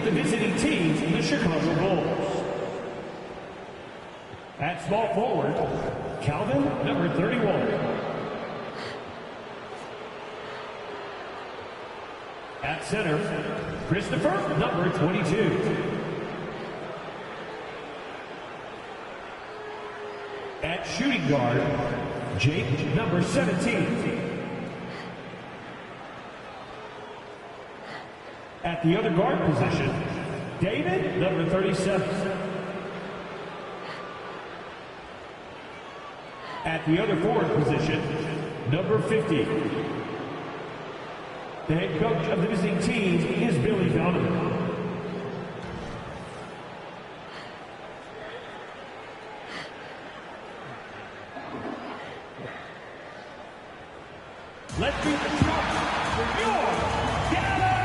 the visiting team, the Chicago Bulls. At small forward, Calvin, number 31. At center, Christopher, number 22. At shooting guard, Jake, number 17. At the other guard position, David, number 37. At the other forward position, number 50. The head coach of the visiting team is Billy Donovan. Let's beat the trucks for your Dallas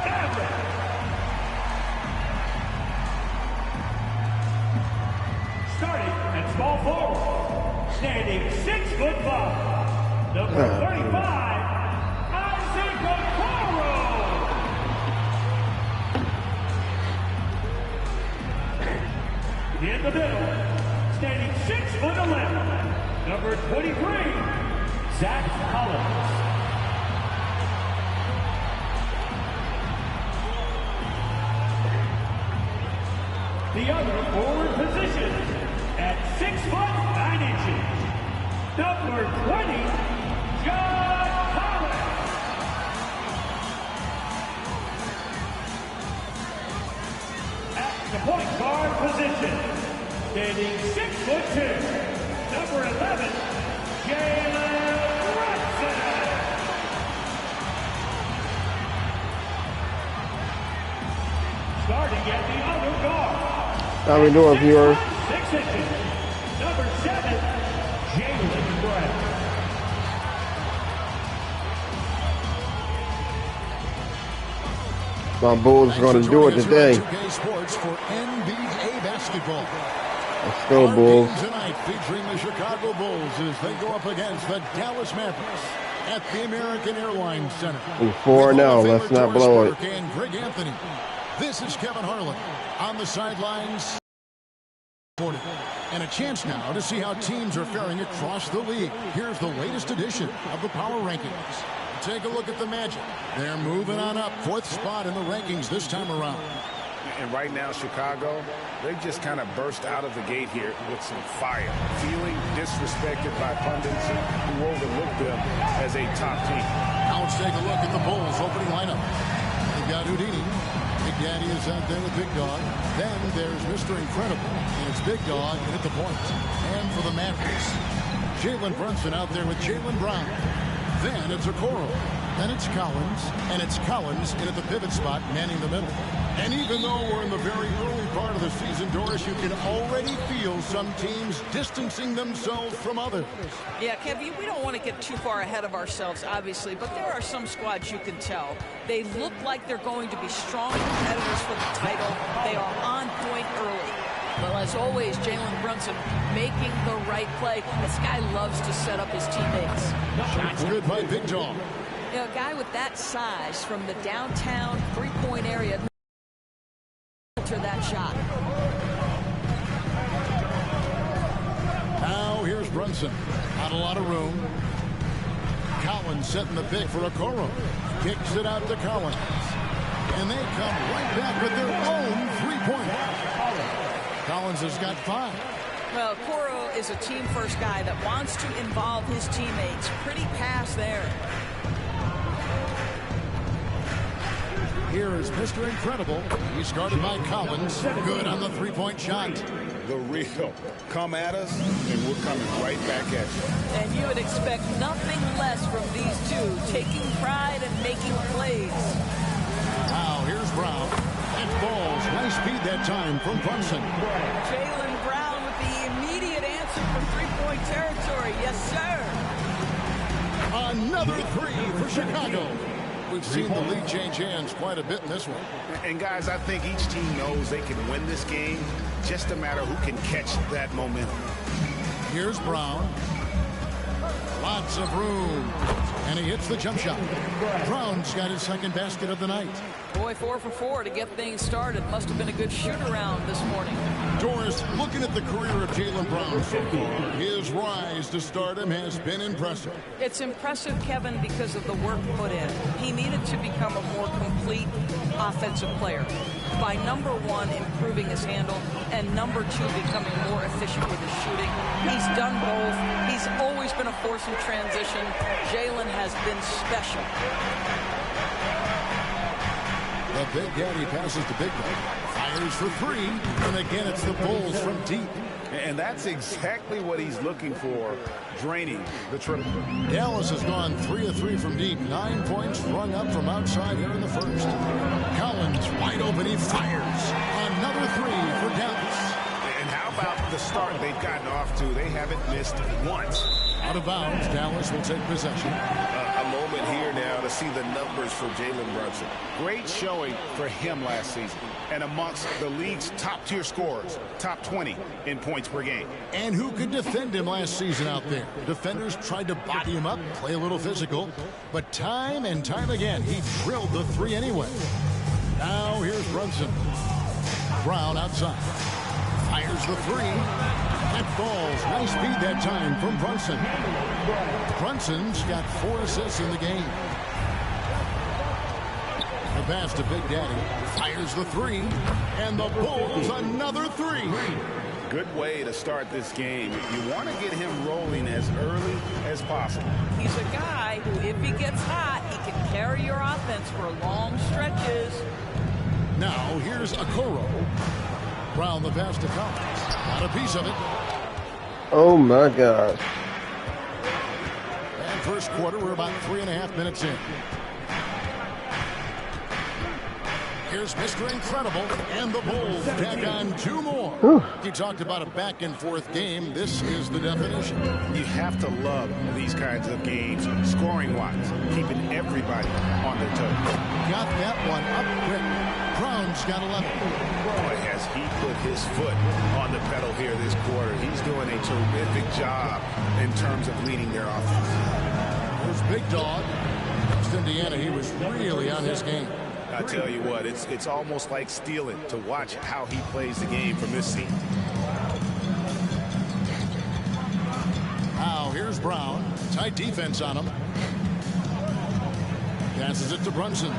Mavericks. Starting at small forward, standing 6'5", number 35. In the middle, standing 6'11", number 23, Zach Collins. The other forward position at 6'9", number 20, John Collins. At the point guard position, standing 6'2", number 11, Jalen Brunson. Starting at the other guard. How we doing, viewers? 6 inches, number 7, Jalen Brunson. My Bulls are going to do it today. Sports for NBA basketball. Let's go, Bulls. Tonight featuring the Chicago Bulls as they go up against the Dallas Mavericks at the American Airlines Center. We're 4-0. Let's not blow it. And Greg Anthony. This is Kevin Harlan on the sidelines. And a chance now to see how teams are faring across the league. Here's the latest edition of the Power Rankings. Take a look at the Magic. They're moving on up. 4th spot in the rankings this time around. And right now, Chicago, they just kind of burst out of the gate here with some fire, feeling disrespected by pundits who overlooked them as a top team. Now let's take a look at the Bulls' opening lineup. They've got Houdini. Big Daddy is out there with Big Dog. Then there's Mr. Incredible, and it's Big Dog at the point. And for the Mavericks, Jalen Brunson out there with Jaylen Brown. Then it's Okoro. Then it's Collins. And it's Collins in at the pivot spot, manning the middle. And even though we're in the very early part of the season, Doris, you can already feel some teams distancing themselves from others. Yeah, Kevin, we don't want to get too far ahead of ourselves, obviously, but there are some squads you can tell. They look like they're going to be strong competitors for the title. They are on point early. Well, as always, Jalen Brunson making the right play. This guy loves to set up his teammates. Shots good by Big Dog. You know, a guy with that size from the downtown three-point area to that shot. Now here's Brunson. Not a lot of room. Collins setting the pick for Okoro. Kicks it out to Collins. And they come right back with their own three-pointer. Collins has got 5. Well, Okoro is a team-first guy that wants to involve his teammates. Pretty pass there. Here is Mr. Incredible. He's guarded by Collins. Good on the three-point shot. The real. Come at us, and we're coming right back at you. And you would expect nothing less from these two, taking pride and making plays. Now, here's Brown. It falls. Nice speed that time from Brunson. Jaylen Brown with the immediate answer from three-point territory. Yes, sir. Another 3 for Chicago. We've seen the lead change hands quite a bit in this one. And, guys, I think each team knows they can win this game. Just a matter who can catch that momentum. Here's Brown. Lots of room. And he hits the jump shot. Brown's got his second basket of the night. Boy, 4 for 4 to get things started. Must have been a good shoot-around this morning. Doris, looking at the career of Jaylen Brown so far, his rise to stardom has been impressive. It's impressive, Kevin, because of the work put in. He needed to become a more complete offensive player by, number one, improving his handle, and number two, becoming more efficient with his shooting. He's done both. He's always been a force in transition. Jaylen has been special. The Big Daddy passes to Big Daddy. Fires for three. And again, it's the Bulls from deep. And that's exactly what he's looking for, draining the triple. Dallas has gone 3 of 3 from deep. 9 points rung up from outside here in the first. Collins wide open. He fires. Another three for Dallas. And how about the start they've gotten off to? They haven't missed once. Out of bounds. Dallas will take possession. A moment here now to see the numbers for Jalen Brunson. Great showing for him last season. And amongst the league's top-tier scorers, top 20 in points per game. And who could defend him last season out there? Defenders tried to body him up, play a little physical, but time and time again, he drilled the three anyway. Now here's Brunson. Brown outside. Fires the three. That falls. Nice speed that time from Brunson. Brunson's got 4 assists in the game. The pass to Big Daddy. Fires the three. And the Bulls another three. Good way to start this game. You want to get him rolling as early as possible. He's a guy who, if he gets hot, he can carry your offense for long stretches. Now here's Okoro. Brown the pass to Collins. Got a piece of it. Oh my gosh. And first quarter, we're about 3.5 minutes in. Here's Mr. Incredible, and the Bulls tack on 2 more. He talked about a back-and-forth game. This is the definition. You have to love these kinds of games, scoring-wise, keeping everybody on their toes. Got that one up quick. Brown's got 11. Boy, has he put his foot on the pedal here this quarter. He's doing a terrific job in terms of leading their offense. There's Big Dog. Against Indiana, he was really on his game. I tell you what, it's almost like stealing to watch how he plays the game from this seat. Now here's Brown. Tight defense on him. Passes it to Brunson.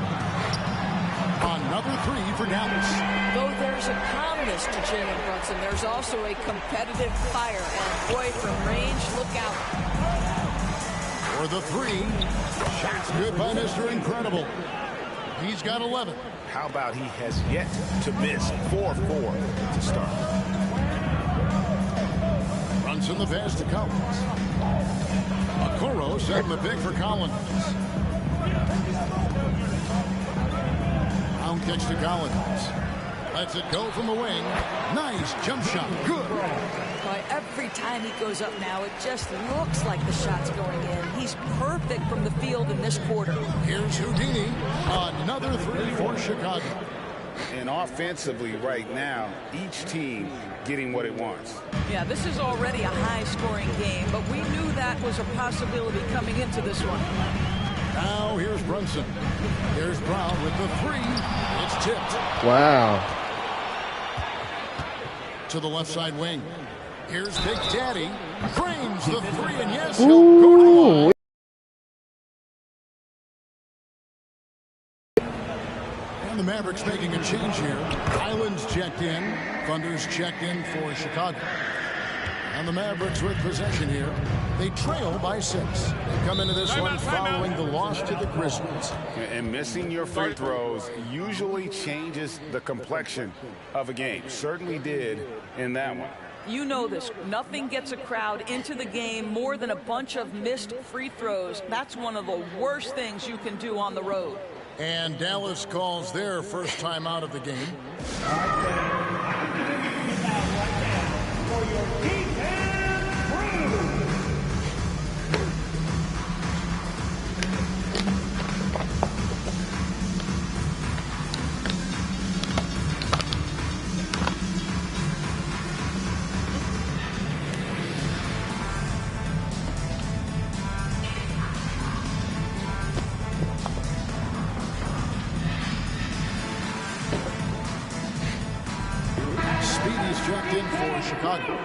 Another three for Dallas. Though there's a calmness to Jalen Brunson, there's also a competitive fire. And boy, from range, look out. For the three. Shots good by Mr. Incredible. He's got 11. How about he has yet to miss 4-4 to start. Brunson the pass to Collins. Okoro setting the pick for Collins. Brown kicks to Collins. Lets it go from the wing. Nice jump shot. Good. Boy, every time he goes up now, it just looks like the shot's going in. He's perfect from the field in this quarter. Here's Houdini. Another three for Chicago. And offensively right now, each team getting what it wants. Yeah, this is already a high-scoring game, but we knew that was a possibility coming into this one. Now here's Brunson. Here's Brown with the three. It's tipped. Wow. To the left side wing. Here's Big Daddy. Frames the three, and yes, he'll go to the line. And the Mavericks making a change here. Islands checked in. Thunder's checked in for Chicago. And the Mavericks with possession here. They trail by 6. They come into this one following the loss to the Grizzlies. And missing your free throws usually changes the complexion of a game. Certainly did in that one. You know this. Nothing gets a crowd into the game more than a bunch of missed free throws. That's one of the worst things you can do on the road. And Dallas calls their first time out of the game. For your defense, Brew. Speedy's checked in for Chicago.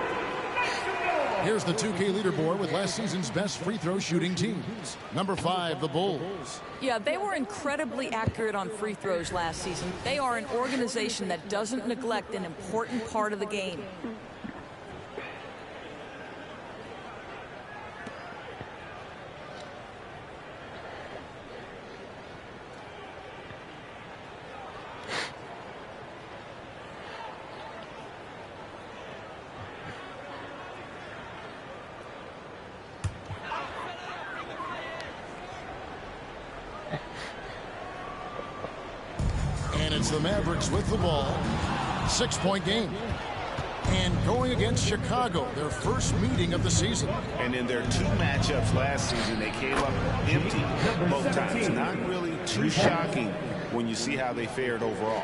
Here's the 2K leaderboard with last season's best free throw shooting teams. Number 5, the Bulls. Yeah, they were incredibly accurate on free throws last season. They are an organization that doesn't neglect an important part of the game. And it's the Mavericks with the ball. 6-point game. And going against Chicago, their first meeting of the season. And in their 2 matchups last season, they came up empty both times. Not really too shocking when you see how they fared overall.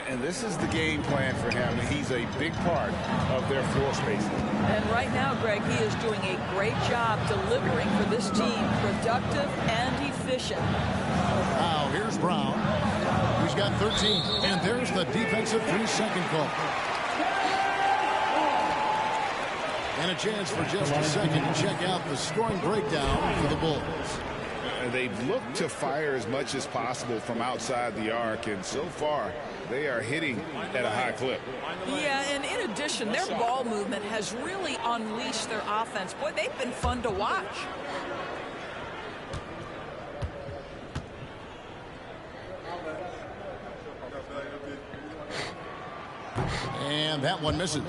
And this is the game plan for him. He's a big part of their floor spacing. And right now, Greg, he is doing a great job delivering for this team. Productive and efficient. Now, here's Brown. He's got 13. And there's the defensive 3-second call. And a chance for just a second to check out the scoring breakdown for the Bulls. They've looked to fire as much as possible from outside the arc, and so far they are hitting at a high clip. Yeah, and in addition, their ball movement has really unleashed their offense. Boy, they've been fun to watch. And that one misses.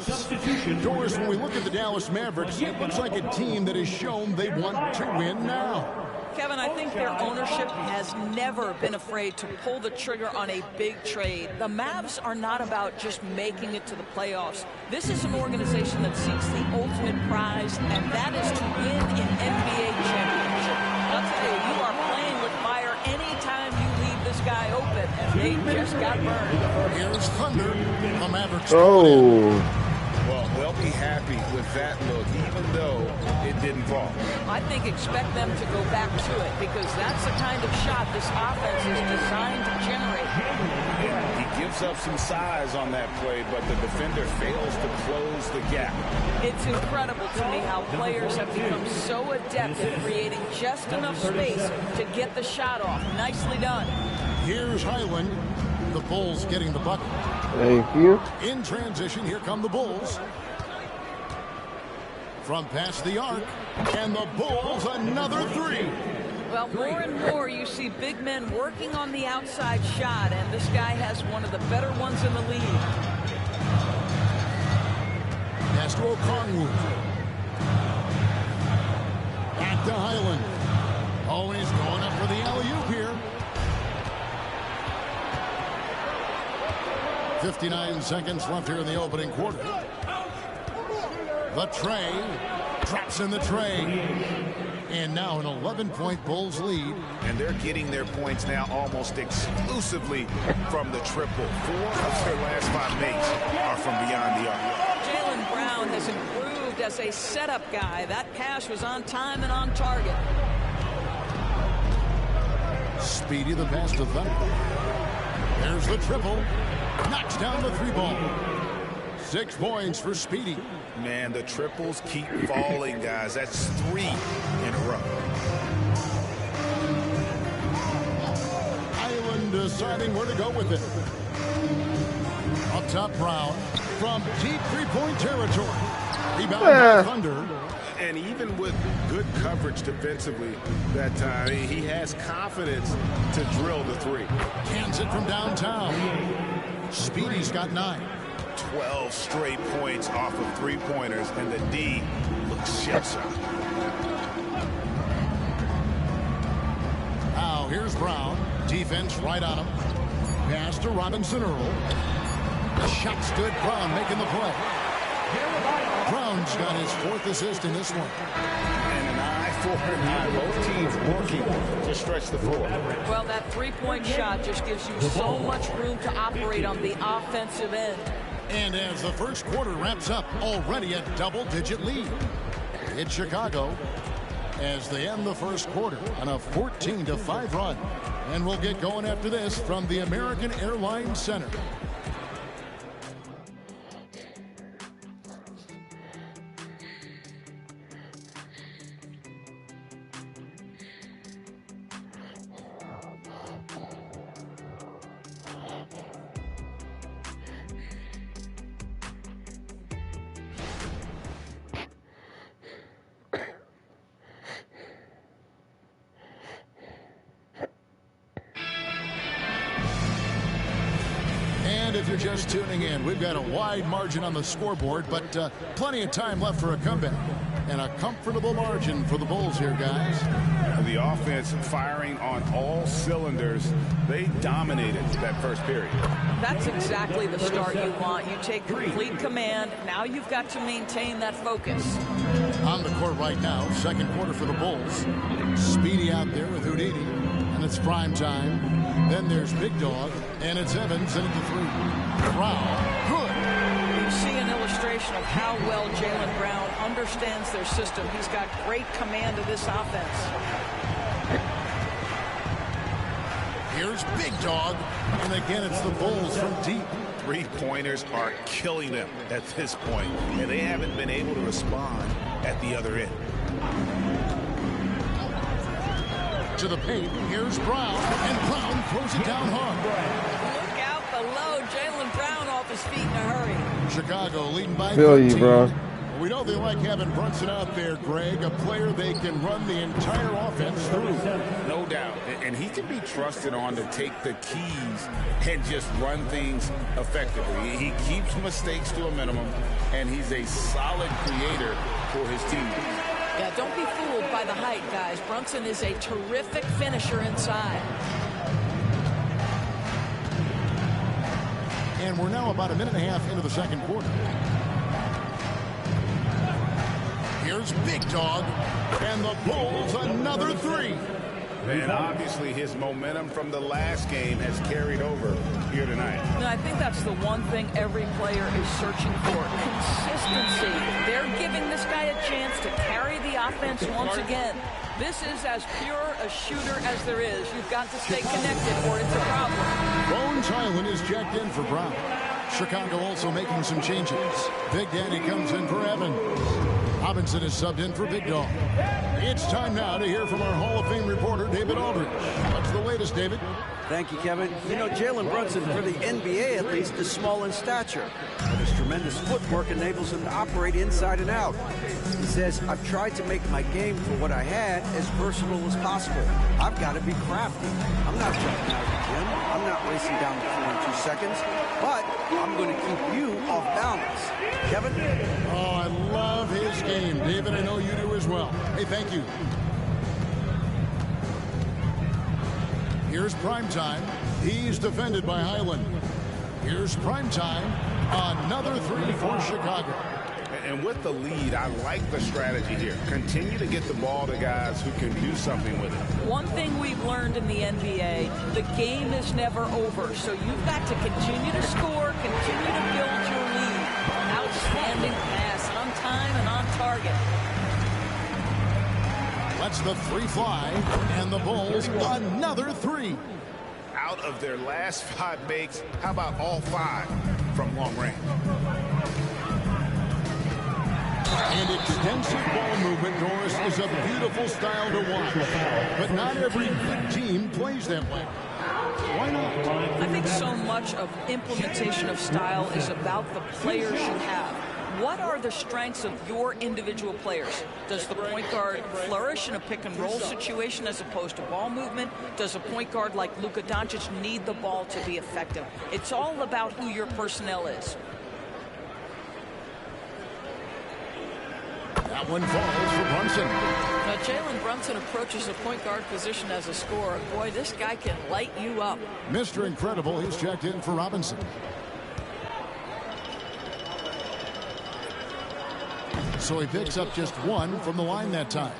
Doris, when we look at the Dallas Mavericks, it looks like a team that has shown they want to win now. Kevin, I think their ownership has never been afraid to pull the trigger on a big trade. The Mavs are not about just making it to the playoffs. This is an organization that seeks the ultimate prize, and that is to win an NBA championship. I'll tell you, you are playing with fire anytime you leave this guy open, and they just got burned. Here's Thunder. The Mavericks. Well, they'll be happy with that look, even though it didn't fall. I think expect them to go back to it, because that's the kind of shot this offense is designed to generate. He gives up some size on that play, but the defender fails to close the gap. It's incredible to me how players have become so adept at creating just enough space to get the shot off. Nicely done. Here's Highland. The Bulls getting the bucket. Thank you. In transition, here come the Bulls. From past the arc, and the Bulls another 3. Well, more and more you see big men working on the outside shot, and this guy has one of the better ones in the league. Pass to Okongwu. Back to Highland. Always going up for the alley-oop here. 59 seconds left here in the opening quarter. The tray. Drops in the tray. And now an 11-point Bulls lead. And they're getting their points now almost exclusively from the triple. 4 of their last 5 makes are from beyond the arc. Jaylen Brown has improved as a setup guy. That pass was on time and on target. Speedy the pass to Thunder. There's the triple. Knocks down the 3-ball. 6 points for Speedy. Man, the triples keep falling, guys. That's 3 in a row. Highland deciding where to go with it. Up top, Brown. From deep 3-point territory. Rebound by Thunder. And even with good coverage defensively that time, he has confidence to drill the 3. Cans it from downtown. Speedy's got 9. 12 straight points off of 3-pointers, and the D looks shell-shocked. Now here's Brown. Defense right on him. Pass to Robinson Earl. The shot stood. Brown making the play. Brown's got his 4th assist in this one. And an eye for an eye. Both teams working to stretch the floor. Well, that 3-point shot just gives you so much room to operate on the offensive end. And as the first quarter wraps up, already a double-digit lead. It's Chicago as they end the first quarter on a 14-5 run. And we'll get going after this from the American Airlines Center. And if you're just tuning in, we've got a wide margin on the scoreboard, but plenty of time left for a comeback. And a comfortable margin for the Bulls here, guys. The offense firing on all cylinders. They dominated that first period. That's exactly the start you want. You take complete command. Now you've got to maintain that focus. On the court right now, second quarter for the Bulls. Speedy out there with Houdini, and it's prime time. Then there's Big Dog, and it's Evans in at the three. Brown, good. You see an illustration of how well Jaylen Brown understands their system. He's got great command of this offense. Here's Big Dog, and again it's the Bulls from deep. Three-pointers are killing them at this point, and they haven't been able to respond at the other end. To the paint, here's Brown, and Brown throws it down hard. Look out below. Jaylen Brown off his feet in a hurry. Chicago leading by Feel 13. you, bro. We know they like having Brunson out there, Greg, a player they can run the entire offense through. No doubt. And he can be trusted on to take the keys and just run things effectively. He keeps mistakes to a minimum, and he's a solid creator for his team. Yeah, don't be fooled by the height, guys. Brunson is a terrific finisher inside. And we're now about a minute and a half into the second quarter. Here's Big Dog, and the Bulls another three. And obviously his momentum from the last game has carried over here tonight. And I think that's the one thing every player is searching for. Consistency. They're giving this guy a chance to carry the offense once again. This is as pure a shooter as there is. You've got to stay connected or it's a problem. Bones Hyland is checked in for Brown. Chicago also making some changes. Big Daddy comes in for Evans. Robinson is subbed in for Big Dog. It's time now to hear from our Hall of Fame reporter, David Aldridge. What's the latest, David? Thank you, Kevin. You know, Jaylen Brunson, for the NBA at least, is small in stature. But his tremendous footwork enables him to operate inside and out. He says, I've tried to make my game for what I had as versatile as possible. I've got to be crafty. I'm not jumping out of the gym. I'm not racing down the floor in 2 seconds. But I'm going to keep you off balance. Kevin? Oh, I love his game. David, I know you do as well. Hey, thank you. Here's Primetime. He's defended by Hyland. Here's Primetime. Another three for Chicago. And with the lead, I like the strategy here. Continue to get the ball to guys who can do something with it. One thing we've learned in the NBA, the game is never over. So you've got to continue to score, continue to build your lead. Outstanding pass, on time and on target. Lets the three fly, and the Bulls another three. Out of their last 5 makes, how about all 5 from long range? And extensive ball movement, Doris, is a beautiful style to watch. But not every good team plays that way. Why not? I think so much of implementation of style is about the players you have. What are the strengths of your individual players? Does the point guard flourish in a pick-and-roll situation as opposed to ball movement? Does a point guard like Luka Doncic need the ball to be effective? It's all about who your personnel is. That one falls for Brunson. Now, Jaylen Brunson approaches a point guard position as a scorer. Boy, this guy can light you up. Mr. Incredible, he's checked in for Robinson. So he picks up just 1 from the line that time.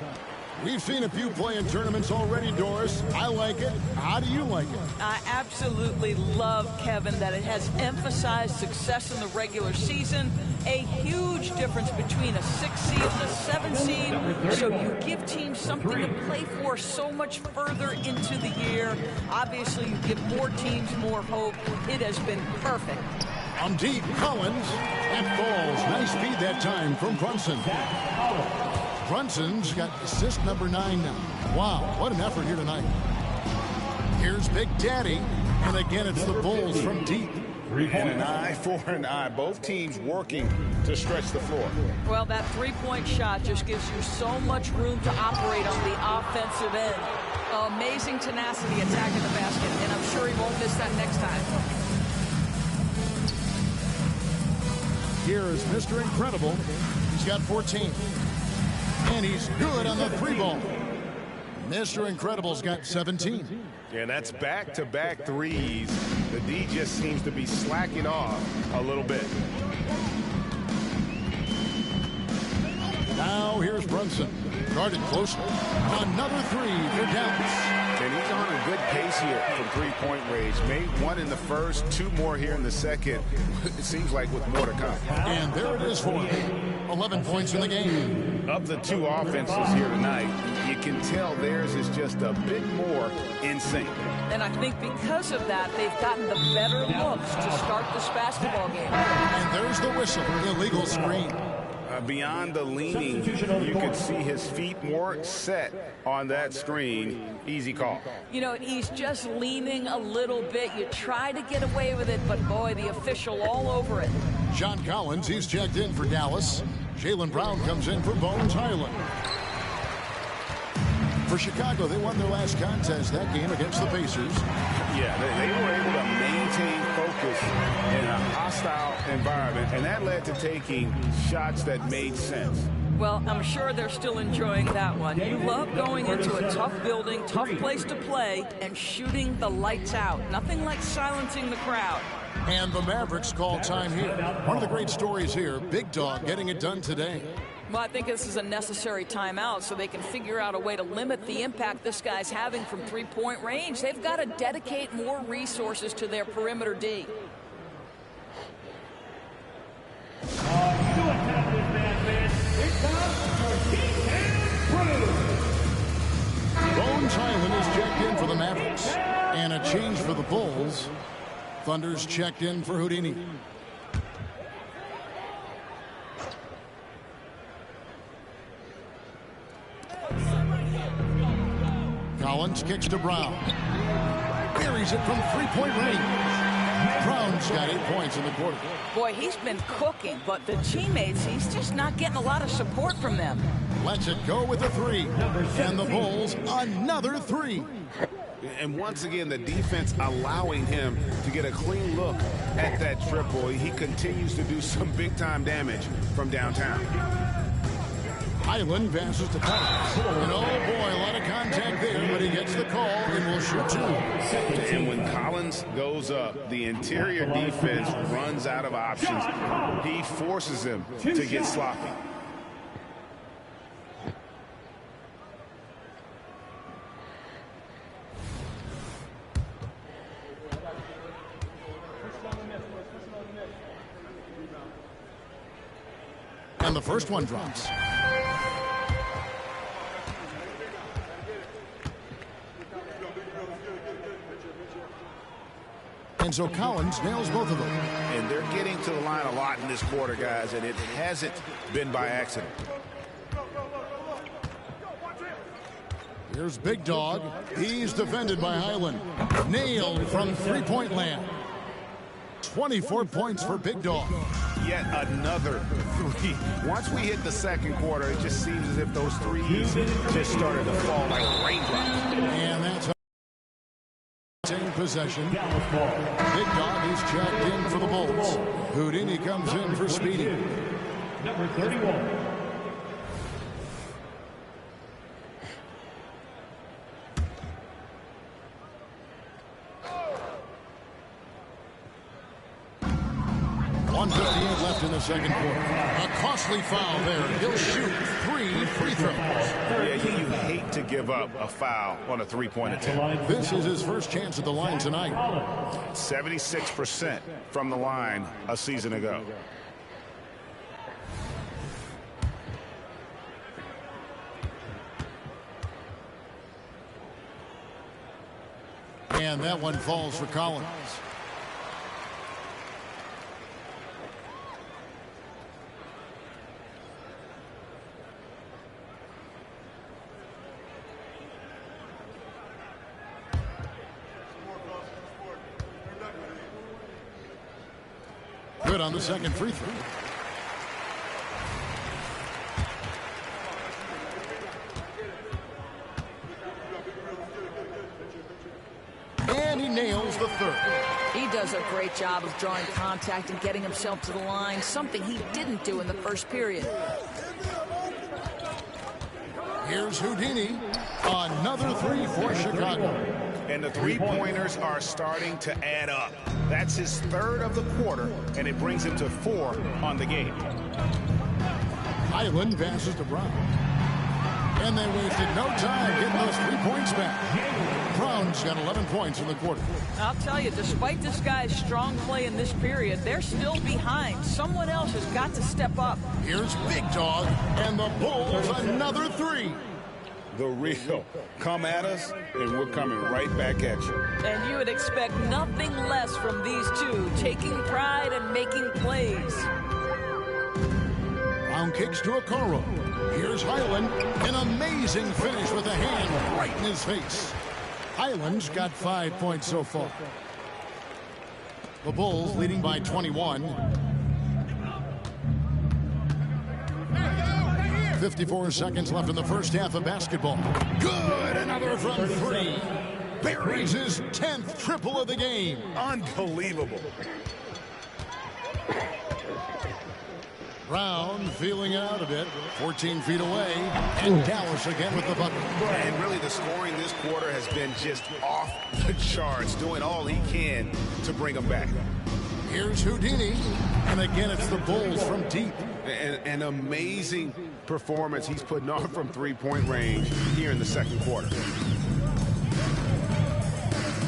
We've seen a few play-in tournaments already, Doris. I like it. How do you like it? I absolutely love, Kevin, that it has emphasized success in the regular season. A huge difference between a 6 seed and a 7 seed. So you give teams something to play for so much further into the year. Obviously, you give more teams more hope. It has been perfect. On deep, Collins. And falls. Nice speed that time from Brunson. Brunson's got assist number 9 now. Wow, what an effort here tonight. Here's Big Daddy. And again, it's the Bulls from deep. And an eye for an eye. Both teams working to stretch the floor. Well, that three-point shot just gives you so much room to operate on the offensive end. Amazing tenacity attacking the basket, and I'm sure he won't miss that next time. Here is Mr. Incredible. He's got 14. And he's good on the 3-ball. Mr. Incredible's got 17. Yeah, that's back-to-back threes. The D just seems to be slacking off a little bit. Now here's Brunson. Guarded closely. Another 3 for Dallas. And he's on a good pace here from three-point range. Made one in the first, 2 more here in the second. It seems like with more to come. And there it is for him. 11 points in the game. Of the 2 offenses here tonight, you can tell theirs is just a bit more in sync. And I think because of that, they've gotten the better looks to start this basketball game. And there's the whistle. Illegal screen. Beyond the leaning, you could see his feet more set on that screen. Easy call. You know, he's just leaning a little bit. You try to get away with it, but boy, the official all over it. John Collins, he's checked in for Dallas. Jaylen Brown comes in for Bones Hyland. For Chicago, they won their last contest, that game against the Pacers. Yeah, they were able to maintain focus in a hostile environment, and that led to taking shots that made sense. Well, I'm sure they're still enjoying that one. You love going into a tough building, tough place to play, and shooting the lights out. Nothing like silencing the crowd. And the Mavericks call time here. One of the great stories here, Big Dog getting it done today. Well, I think this is a necessary timeout so they can figure out a way to limit the impact this guy's having from three-point range. They've got to dedicate more resources to their perimeter D. Bones Hyland is checked in for the Mavericks. And a change for the Bulls. Thunder's checked in for Houdini. Collins kicks to Brown. Buries it from three-point range. Brown's got 8 points in the quarter. Boy, he's been cooking, but the teammates, he's just not getting a lot of support from them. Lets it go with a 3. And the Bulls, another 3. And once again, the defense allowing him to get a clean look at that triple. He continues to do some big-time damage from downtown. Hyland passes to Collins. And oh boy, a lot of contact there, but he gets the call and will shoot 2. And when Collins goes up, the interior defense runs out of options. He forces him to get sloppy. And the first one drops. And so Collins nails both of them. And they're getting to the line a lot in this quarter, guys, and it hasn't been by accident. Here's Big Dog. He's defended by Hyland. Nailed from three-point land. 24 points for Big Dog. Yet another 3. Once we hit the second quarter, it just seems as if those threes just started to fall like raindrops. And that's how same possession. Big Dog is checked in for the Bulls. Houdini comes in for Speedy. Number 31. Left in the second quarter. A costly foul there. He'll shoot 3 free throws. Yeah, you hate to give up a foul on a three-point attempt. This is his first chance at the line tonight. 76% from the line a season ago. And that one falls for Collins. Good on the second free throw. And he nails the third. He does a great job of drawing contact and getting himself to the line, something he didn't do in the first period. Here's Houdini. Another three for Chicago. And the three-pointers are starting to add up. That's his third of the quarter, and it brings him to 4 on the game. Highland passes to Brown. And they wasted no time getting those 3 points back. Brown's got 11 points in the quarter. I'll tell you, despite this guy's strong play in this period, they're still behind. Someone else has got to step up. Here's Big Dog, and the Bulls another 3. The real. Come at us, and we're coming right back at you. And you would expect nothing less from these two, taking pride and making plays. Brown kicks to Okoro. Here's Highland. An amazing finish with a hand right in his face. Highland's got 5 points so far. The Bulls leading by 21. 54 seconds left in the first half of basketball. Good, another from 3. Buries his 10th triple of the game. Unbelievable. Brown feeling out a bit, 14 feet away, and Dallas again with the bucket. And really the scoring this quarter has been just off the charts, doing all he can to bring them back. Here's Houdini, and again it's the Bulls from deep. An amazing performance he's putting on from three-point range here in the second quarter.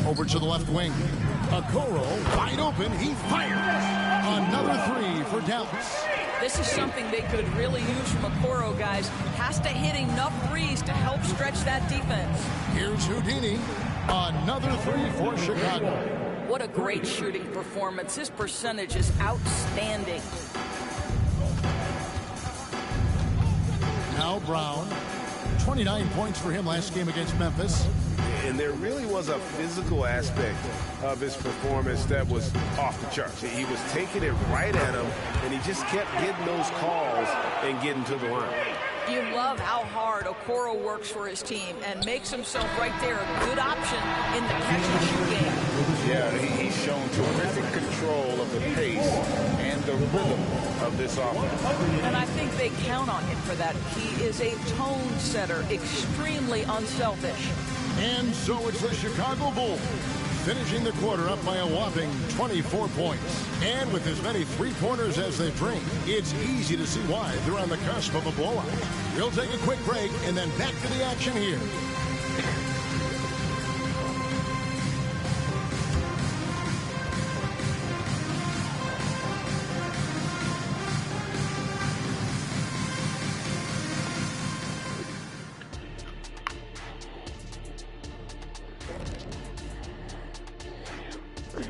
Over to the left wing. Okoro wide open, he fires. Another 3 for Dallas. This is something they could really use from Okoro, guys. Has to hit enough threes to help stretch that defense. Here's Houdini. Another 3 for Chicago. What a great shooting performance. His percentage is outstanding. Now Brown. 29 points for him last game against Memphis. And there really was a physical aspect of his performance that was off the charts. He was taking it right at him, and he just kept getting those calls and getting to the line. You love how hard Okoro works for his team and makes himself right there a good option in the catch-and-shoot game. Yeah, he's shown terrific control of the pace and the rhythm of this offense. And I think they count on him for that. He is a tone setter, extremely unselfish. And so it's the Chicago Bulls finishing the quarter up by a whopping 24 points. And with as many three-pointers as they bring, it's easy to see why they're on the cusp of a blowout. We'll take a quick break and then back to the action here.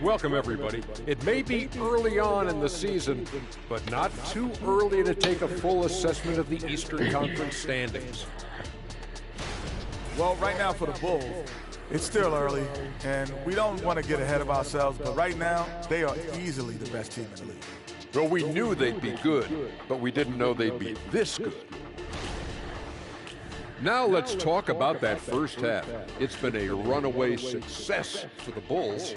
Welcome, everybody. It may be early on in the season, but not too early to take a full assessment of the Eastern Conference standings. Well, right now for the Bulls, it's still early, and we don't want to get ahead of ourselves, but right now, they are easily the best team in the league. Well, we knew they'd be good, but we didn't know they'd be this good. Now let's talk about that first half. It's been a runaway success for the Bulls.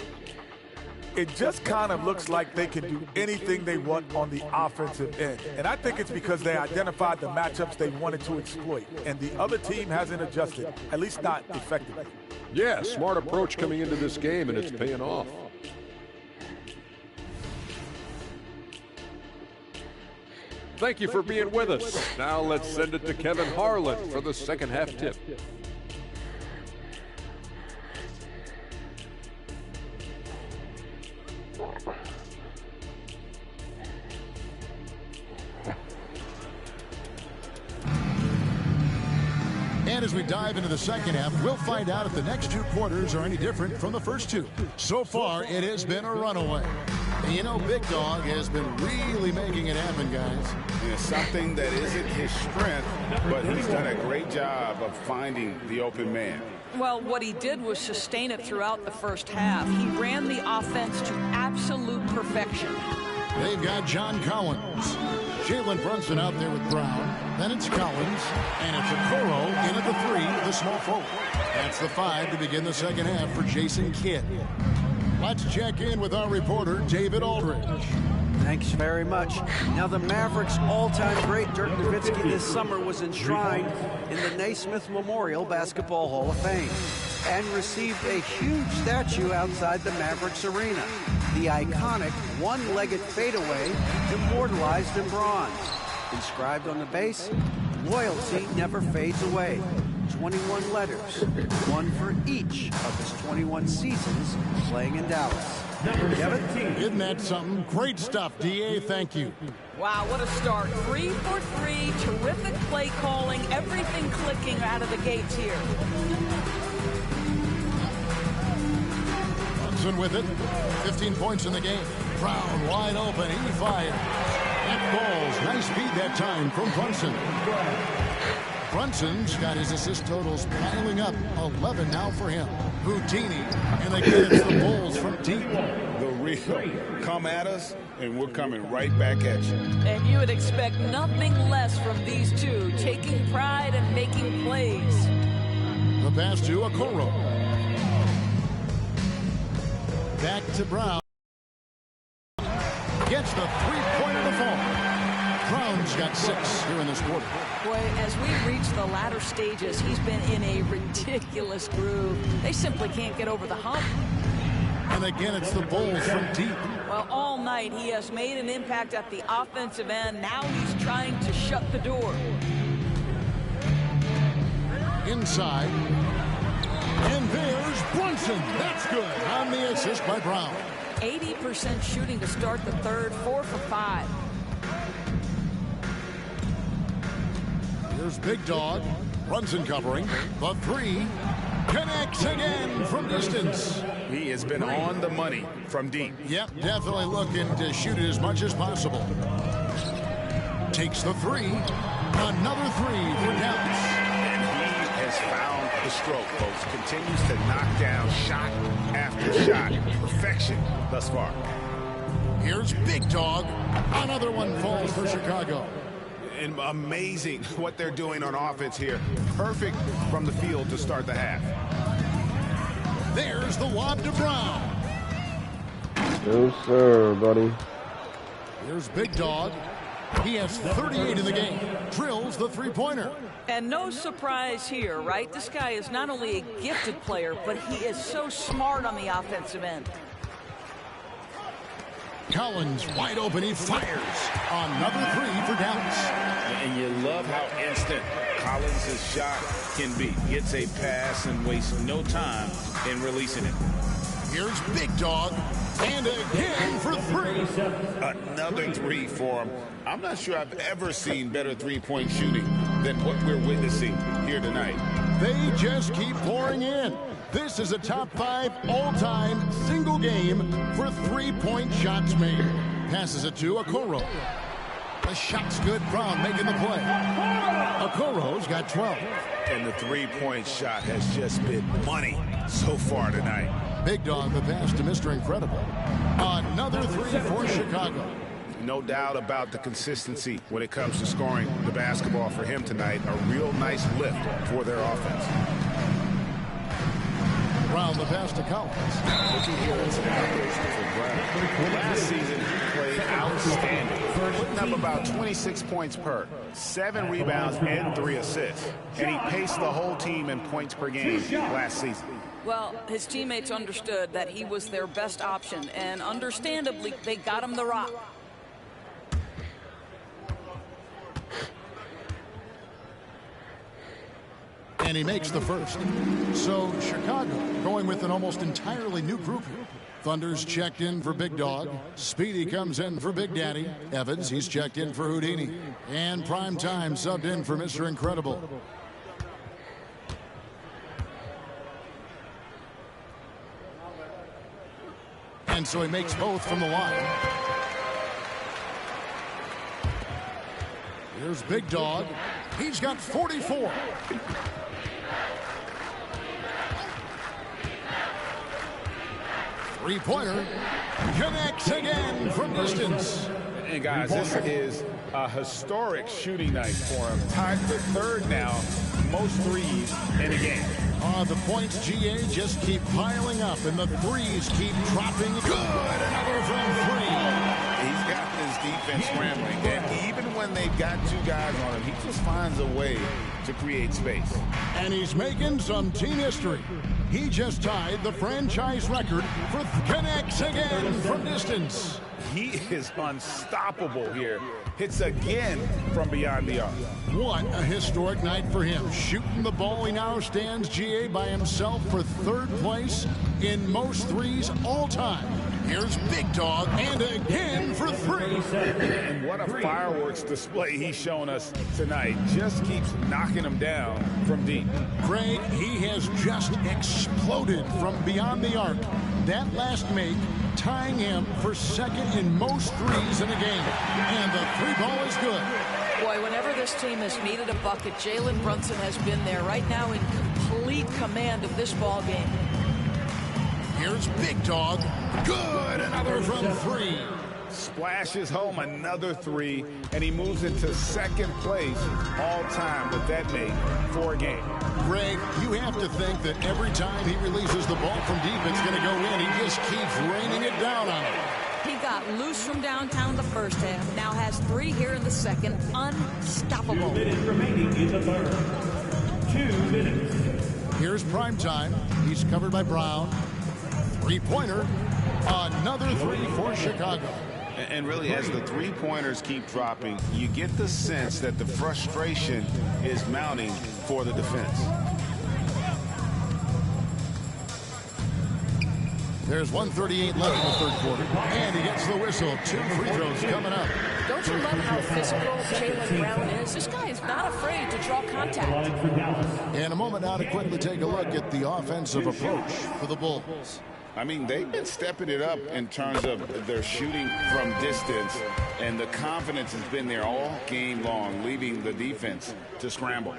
It just kind of looks like they can do anything they want on the offensive end. And I think it's because they identified the matchups they wanted to exploit. And the other team hasn't adjusted, at least not effectively. Yeah, smart approach coming into this game, and it's paying off. Thank you for being with us. Now let's send it to Kevin Harlan for the second half tip. And as we dive into the second half, we'll find out if the next two quarters are any different from the first two. So far, it has been a runaway. And you know, Big Dog has been really making it happen, guys. It's something that isn't his strength, but he's done a great job of finding the open man. Well, what he did was sustain it throughout the first half. He ran the offense to absolute perfection. They've got John Collins. Jalen Brunson out there with Brown. Then it's Collins. And it's Okoro in at the 3, the small forward. That's the 5 to begin the second half for Jason Kidd. Let's check in with our reporter, David Aldridge. Thanks very much. Now, the Mavericks' all-time great Dirk Nowitzki this summer was enshrined in the Naismith Memorial Basketball Hall of Fame and received a huge statue outside the Mavericks arena. The iconic one-legged fadeaway immortalized in bronze. Inscribed on the base, loyalty never fades away. 21 letters, one for each of his 21 seasons playing in Dallas. Isn't that something? Great stuff, D.A. Thank you. Wow, what a start. 3 for 3, terrific play calling, everything clicking out of the gates here. Brunson with it. 15 points in the game. Brown wide open. He fires. That falls. Nice speed that time from Brunson. Brunson's got his assist totals piling up. 11 now for him. Houdini. And again, it's the Bulls from deep. The real come at us, and we're coming right back at you. And you would expect nothing less from these two, taking pride and making plays. The pass to Okoro. Back to Brown. Gets the three-pointer to fall. Brown's got 6 here in this quarter. Boy, as we reach the latter stages, he's been in a ridiculous groove. They simply can't get over the hump. And again, it's the Bulls from deep. Well, all night he has made an impact at the offensive end. Now he's trying to shut the door. Inside. And there's Brunson. That's good on the assist by Brown. 80% shooting to start the third, 4 for 5. Here's Big Dog. Brunson covering. The 3. Connects again from distance. He has been on the money from deep. Yep, definitely looking to shoot it as much as possible. Takes the 3. Another 3 for Dallas. And he has found the stroke, folks. Continues to knock down shot after shot. Perfection thus far. Here's Big Dog. Another one falls for Chicago. And amazing what they're doing on offense here. Perfect from the field to start the half. There's the lob to Brown. No, sir, buddy. Here's Big Dog. He has 38 in the game. Drills the three-pointer. And no surprise here, right? This guy is not only a gifted player, but he is so smart on the offensive end. Collins wide open. He fires. Another 3 for Dallas. And you love how instant Collins' shot can be. Gets a pass and wastes no time in releasing it. Here's Big Dog. And again for 3. Another 3 for him. I'm not sure I've ever seen better three-point shooting than what we're witnessing here tonight. They just keep pouring in. This is a top 5 all-time single game for three-point shots made. Passes it to Okoro. The shot's good. Brown making the play. Okoro's got 12. And the three-point shot has just been money so far tonight. Big Dog the pass to Mr. Incredible. Another 3 for Chicago. No doubt about the consistency when it comes to scoring the basketball for him tonight. A real nice lift for their offense. Brown the pass to Collins. Looking here at some operations for Brown. Last season, he played outstanding, putting up about 26 points per, 7 rebounds, and 3 assists. And he paced the whole team in points per game last season. Well, his teammates understood that he was their best option, and understandably, they got him the rock. And he makes the first. So Chicago going with an almost entirely new group here. Thunder's checked in for Big Dog. Speedy comes in for Big Daddy. Evans, he's checked in for Houdini. And Prime Time subbed in for Mr. Incredible. And so he makes both from the line. Here's Big Dog. He's got 44. Three-pointer connects again from distance. And guys, this is a historic shooting night for him. Tied for third now, most threes in a game. The points, GA, just keep piling up, and the threes keep dropping. Good, another from three. He's got this defense scrambling, and even when they've got two guys on him, he just finds a way to create space. And he's making some team history. He just tied the franchise record for connects again from distance. He is unstoppable here. Hits again from beyond the arc. What a historic night for him. Shooting the ball, he now stands, GA, by himself for third place in most threes all time. Here's Big Dog, and again for three. And what a fireworks display he's shown us tonight. Just keeps knocking them down from deep. Craig, he has just exploded from beyond the arc. That last make tying him for second in most threes in a game. And the three ball is good. Boy, whenever this team has needed a bucket, Jalen Brunson has been there right now in complete command of this ball game. Here's Big Dog. Good, another from three. Splashes home another three, and he moves into second place all time with that make for a game. Greg, you have to think that every time he releases the ball from deep, it's going to go in. He just keeps raining it down on it. He got loose from downtown the first half, now has three here in the second. Unstoppable. 2 minutes remaining in the third. 2 minutes. Here's prime time. He's covered by Brown. Three-pointer. Another three for Chicago. And really, as the three-pointers keep dropping, you get the sense that the frustration is mounting for the defense. There's 1:38 left in the third quarter. And he gets the whistle. 2 free throws coming up. Don't you love how physical Jaylen Brown is? This guy is not afraid to draw contact. In a moment now to quickly take a look at the offensive approach for the Bulls. I mean, they've been stepping it up in terms of their shooting from distance, and the confidence has been there all game long, leaving the defense to scramble.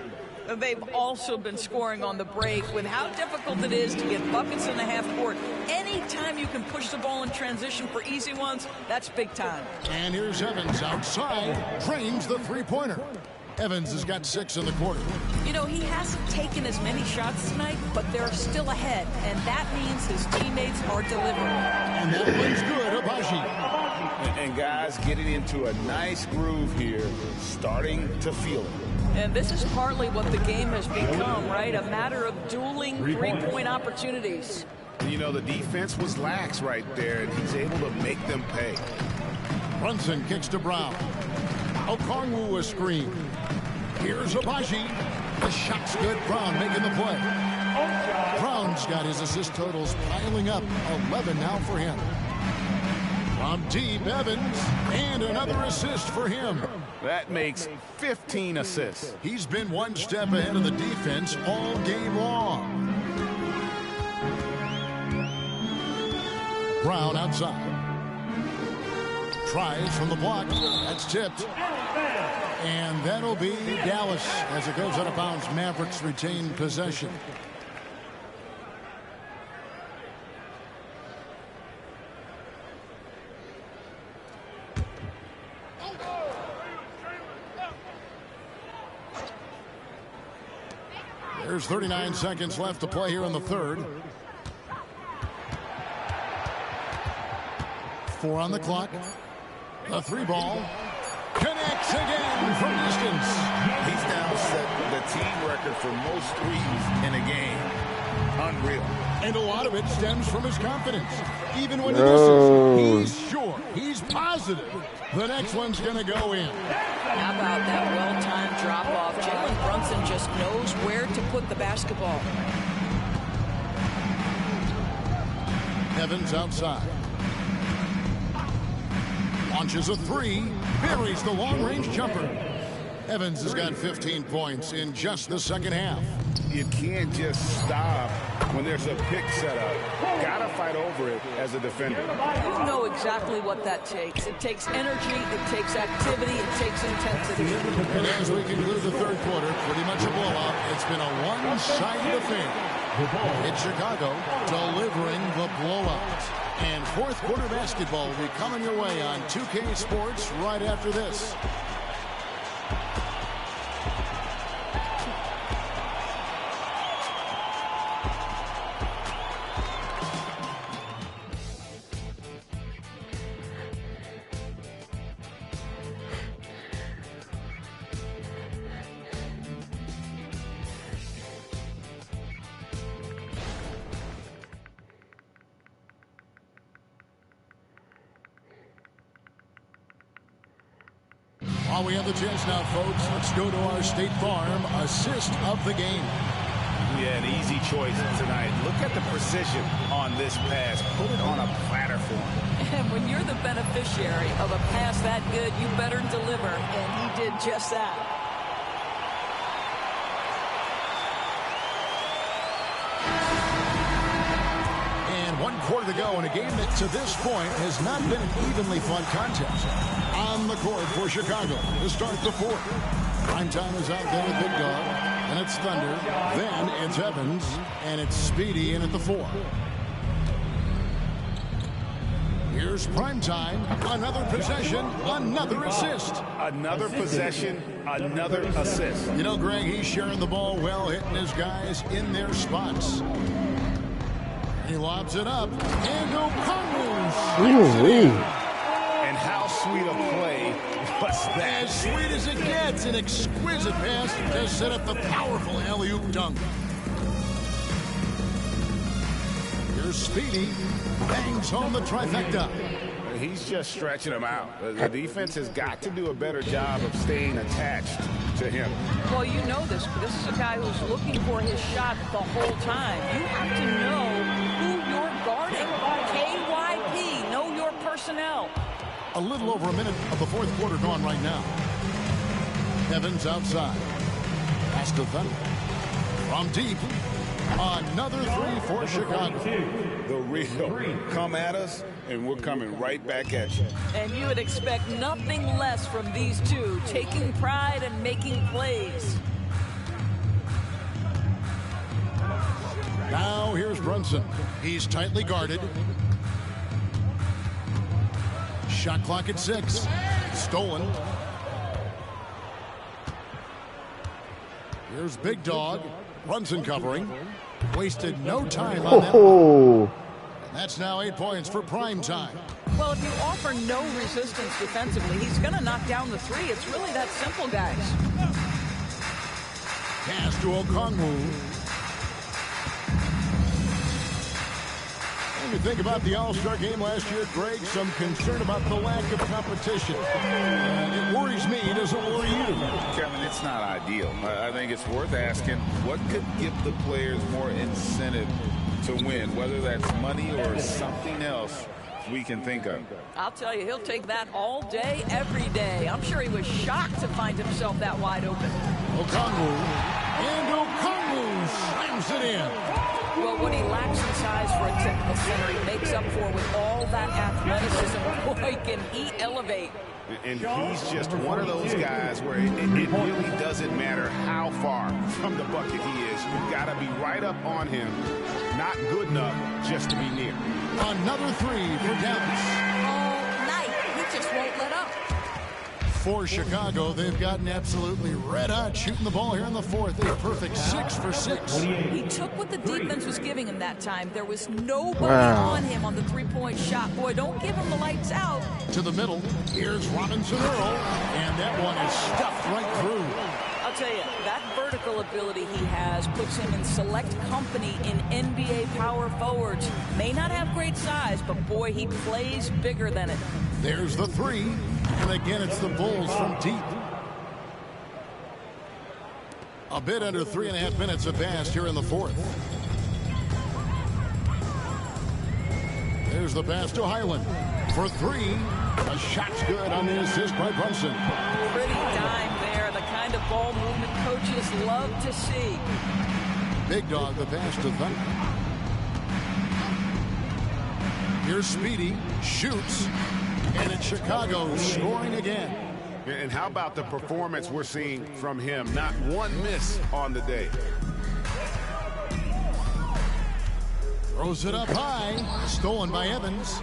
They've also been scoring on the break with how difficult it is to get buckets in the half court. Anytime you can push the ball in transition for easy ones, that's big time. And here's Evans outside, trains the three-pointer. Evans has got 6 in the quarter. You know, he hasn't taken as many shots tonight, but they're still ahead, and that means his teammates are delivering. And that one's good, Abaji. And guys getting into a nice groove here, starting to feel it. And this is partly what the game has become, right? A matter of dueling three-point opportunities. You know, the defense was lax right there, and he's able to make them pay. Brunson kicks to Brown. Okongwu a screen. Here's Abaji. The shot's good. Brown making the play. Brown's got his assist totals piling up. 11 now for him. From deep, Evans. And another assist for him. That makes 15 assists. He's been one step ahead of the defense all game long. Brown outside. Tries from the block. That's tipped. And that'll be Dallas as it goes out of bounds. Mavericks retain possession. There's 39 seconds left to play here in the third. 4 on the clock. The three ball connects again from distance. He's now set the team record for most threes in a game. Unreal. And a lot of it stems from his confidence. Even when he misses, he's sure, he's positive the next one's going to go in. How about that well-timed drop-off? Jalen Brunson just knows where to put the basketball. Evans outside. Launches a three. Buries the long-range jumper. Evans has got 15 points in just the second half. You can't just stop when there's a pick set up. Gotta fight over it as a defender. You know exactly what that takes. It takes energy, it takes activity, it takes intensity. And as we conclude the third quarter, pretty much a blowout. It's been a one-sided affair. It's Chicago delivering the blowout. And fourth quarter basketball will be coming your way on 2K Sports right after this. While we have the chance now, folks, let's go to our State Farm assist of the game. Yeah, an easy choice tonight. Look at the precision on this pass. Put it on a platter for him. And when you're the beneficiary of a pass that good, you better deliver, and he did just that. And 1 quarter to go in a game that to this point has not been an evenly fun contest. On the court for Chicago to start the fourth. Primetime is out there with Big Dog, and it's Thunder. Then it's Evans, and it's Speedy in at the 4. Here's Primetime. Another possession, another assist. Another possession, another assist. You know, Greg, he's sharing the ball well, hitting his guys in their spots. He lobs it up, and O'Connell. And how sweet a play was that? As sweet as it gets, an exquisite pass to set up the powerful alley-oop dunk. Here's Speedy, bangs home the trifecta. He's just stretching him out. The defense has got to do a better job of staying attached to him. Well, you know this. This is a guy who's looking for his shot the whole time. You have to know who you're guarding. KYP, know your personnel. A little over a minute of the fourth quarter gone right now. Evans outside. Pass to Thunder. From deep. Another three for Chicago. The real come at us, and we're coming right back at you. And you would expect nothing less from these two, taking pride and making plays. Now here's Brunson. He's tightly guarded. Shot clock at 6. Stolen. Here's Big Dog. Brunson covering. Wasted no time on that. And that's now 8 points for Primetime. Well, if you offer no resistance defensively, he's going to knock down the three. It's really that simple, guys. Pass to Okongwu. When you think about the All-Star game last year, Greg, some concern about the lack of competition. It worries me. Does it worry you? Kevin, it's not ideal. I think it's worth asking what could give the players more incentive to win, whether that's money or something else we can think of. I'll tell you, he'll take that all day, every day. I'm sure he was shocked to find himself that wide open. Okongwu. And Okongwu slams it in. Well, what he lacks in size for a typical center, he makes up for with all that athleticism. Boy, can he elevate. And he's just one of those guys where it really doesn't matter how far from the bucket he is. You've got to be right up on him. Not good enough just to be near. Another three for Dallas. All night. He just won't let up. For Chicago, they've gotten absolutely red hot shooting the ball here in the fourth. A perfect 6 for 6. He took what the defense was giving him that time. There was nobody on him on the three-point shot. Boy, don't give him the lights out. To the middle. Here's Robinson Earl. And that one is stuffed right through. I'll tell you, that vertical ability he has puts him in select company in NBA power forwards. May not have great size, but boy, he plays bigger than it. There's the three. And again, it's the Bulls from deep. A bit under 3.5 minutes have passed here in the fourth. There's the pass to Highland for 3. The shot's good on the assist by Brunson. Pretty dime there, the kind of ball movement coaches love to see. Big Dog, the pass to Thunder. Here's Speedy, shoots, and it's Chicago scoring again. And how about the performance we're seeing from him? Not one miss on the day. Throws it up high, stolen by Evans.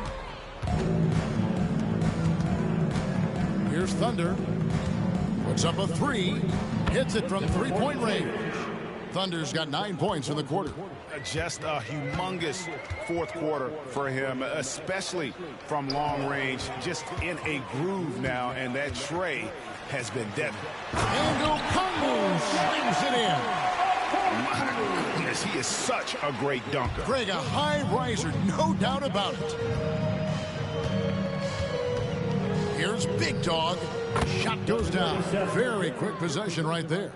Here's Thunder. Puts up a 3, hits it from three-point range. Thunder's got 9 points in the quarter. Just a humongous fourth quarter for him, especially from long range. Just in a groove now, and that tray has been deadly. And Okongwu slams it in. My goodness, he is such a great dunker. Greg, a high riser, no doubt about it. Here's Big Dog. Shot goes down. Very quick possession right there.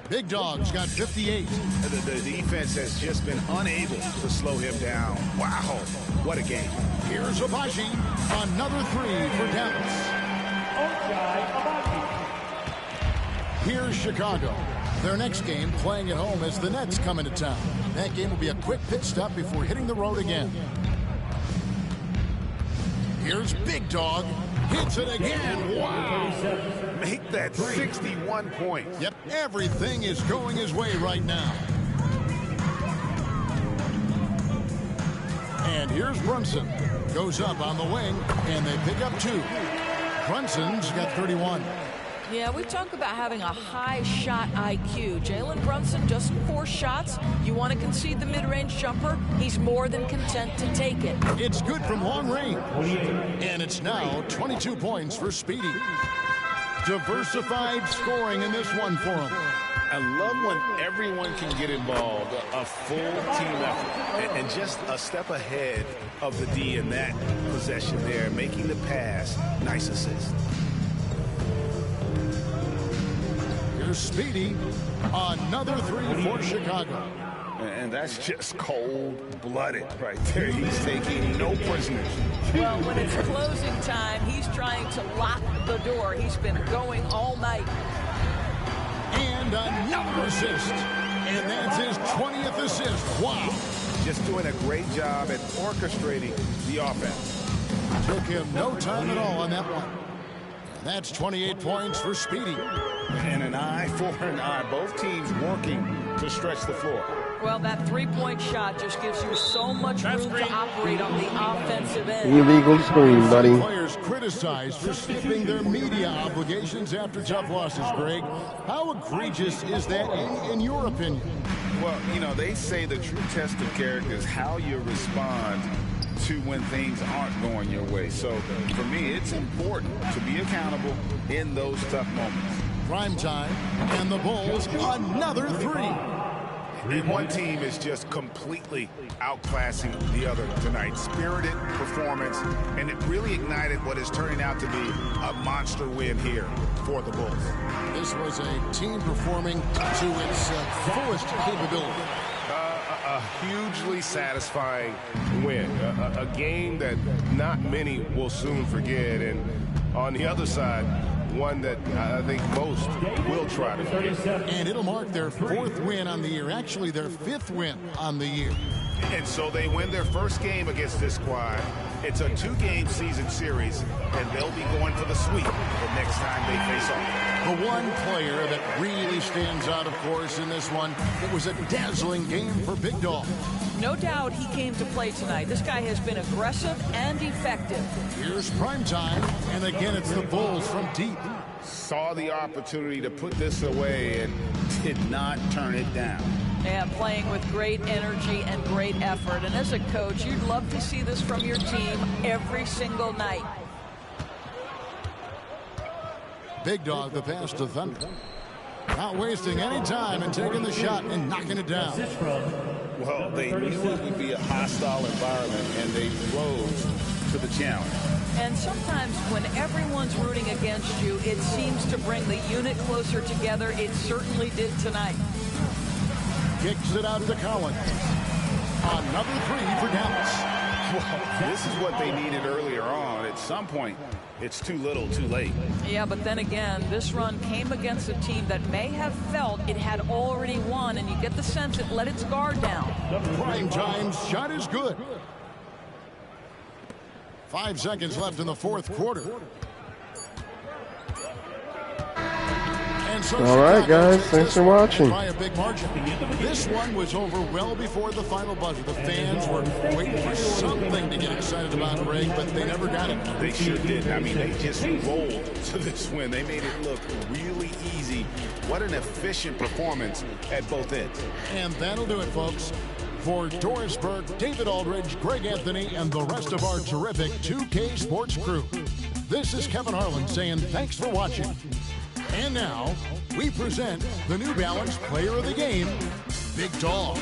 Big Dog's got 58. The defense has just been unable to slow him down. Wow, what a game. Here's Abaji. Another three for Dallas. Here's Chicago. Their next game, playing at home, as the Nets come into town. That game will be a quick pit stop before hitting the road again. Here's Big Dog. Hits it again. Wow. Make that 61 points. Yep, everything is going his way right now. And here's Brunson. Goes up on the wing, and they pick up 2. Brunson's got 31. Yeah, we talk about having a high shot IQ. Jalen Brunson, just 4 shots. You want to concede the mid-range jumper? He's more than content to take it. It's good from long range. And it's now 22 points for Speedy. Diversified scoring in this one for him. I love when everyone can get involved, a full team effort, and just a step ahead of the D in that possession there, making the pass. Nice assist. Here's Speedy. Another 3 for Chicago. And that's just cold-blooded right there. He's taking no prisoners. Well, when it's closing time, he's trying to lock the door. He's been going all night. And another assist. And that's his 20th assist. Wow. Just doing a great job at orchestrating the offense. Took him no time at all on that one. That's 28 points for Speedy. And an eye for an eye. Both teams working to stretch the floor. Well, that 3-point shot just gives you so much room to operate on the offensive end. Illegal screen, buddy. Players criticized for skipping their media obligations after tough losses, Greg. How egregious is that in your opinion? Well, you know, they say the true test of character is how you respond to when things aren't going your way. So, for me, it's important to be accountable in those tough moments. Prime time, and the Bulls, another 3. And one team is just completely outclassing the other tonight. Spirited performance, and it really ignited what is turning out to be a monster win here for the Bulls. This was a team performing to its fullest capability. A hugely satisfying win. A game that not many will soon forget. And on the other side, one that I think most will try to forget. And it'll mark their 4th win on the year. Actually, their 5th win on the year. And so they win their first game against this squad. It's a 2-game season series, and they'll be going for the sweep the next time they face off. The one player that really stands out, of course, in this one, it was a dazzling game for Big Dog. No doubt he came to play tonight. This guy has been aggressive and effective. Here's prime time, and again it's the Bulls from deep. Saw the opportunity to put this away and did not turn it down. And playing with great energy and great effort. And as a coach, you'd love to see this from your team every single night. Big Dog, the pass to Thunder. Not wasting any time and taking the shot and knocking it down. Well, they knew it would be a hostile environment, and they rose to the challenge. And sometimes when everyone's rooting against you, it seems to bring the unit closer together. It certainly did tonight. Kicks it out to Collins. Another 3 for Dallas. Well, this is what they needed earlier on. At some point, it's too little, too late. Yeah, but then again, this run came against a team that may have felt it had already won, and you get the sense it let its guard down. Prime time's shot is good. 5 seconds left in the 4th quarter. And so all right, guys, thanks for watching. By a big margin. This one was over well before the final buzzer. The fans were waiting for something to get excited about, Greg, but they never got it. They sure did. I mean, they just rolled to this win. They made it look really easy. What an efficient performance at both ends. And that'll do it, folks. For Doris Burke, David Aldridge, Greg Anthony, and the rest of our terrific 2K Sports crew, this is Kevin Harlan saying thanks for watching. And now, we present the New Balance Player of the Game, Big Dog.